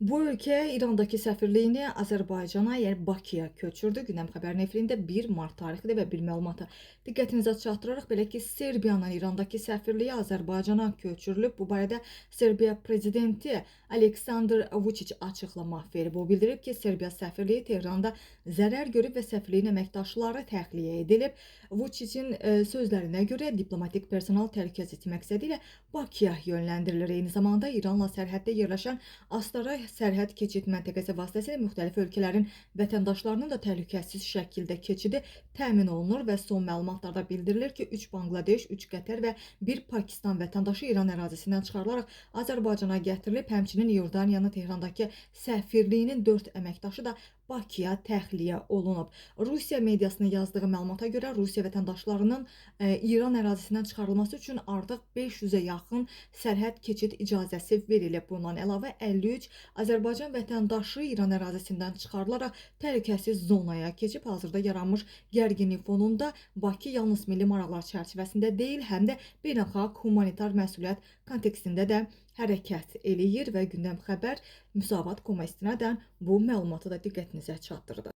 Bu ölkə İrandakı səfirliyini Azərbaycana, yəni Bakıya köçürdü. Gündəm xəbərin efirində 1 mart tarixidir və bir məlumata diqqətinizə çatdırırıq. Belə ki, Serbiyanın İrandakı səfirliyi Azərbaycana köçürülüb. Bu barədə Serbiya prezidenti Aleksandr Vučić açıqlama verib. O bildirib ki, Serbiya səfirliyi Tehranda zərər görüb və səfirliyin əməkdaşları təxliyə edilib. Vučićin sözlərinə görə diplomatik personal təhlükəsizlik məqsədi ilə Bakıya yönləndirilir. Eyni zamanda İranla sərhəddə yerləşən Astara sərhəd keçid məntəqəsi vasitəsilə müxtəlif ölkələrin vətəndaşlarının da təhlükəsiz şəkildə keçidi təmin olunur və son məlumatlarda bildirilir ki, 3 Banqladeş, 3 Qətər və 1 Pakistan vətəndaşı İran ərazisindən çıxarılaraq Azərbaycana gətirilib. Həmçinin İordaniyanın Tehrandakı səfirliyinin 4 əməkdaşı da Bakıya təxliyə olunub. Rusiya mediasının yazdığı məlumata görə Rusiya vətəndaşlarının İran ərazisindən çıxarılması üçün artıq 500-ə yaxın sərhəd keçid icazəsi verilib. Bundan əlavə 53 Azərbaycan vətəndaşı İran ərazisindən çıxarılaraq təhlükəsiz zonaya keçib. Hazırda yaranmış gərginlik fonunda Bakı yalnız milli maraqlar çərçivəsində deyil, həm də beynəlxalq humanitar məsuliyyət kontekstində də hərəkət eləyir və Gündəm Xəbər Müsavat.com-a istinadən bu məlumatı da diqqətinizə çatdırdı.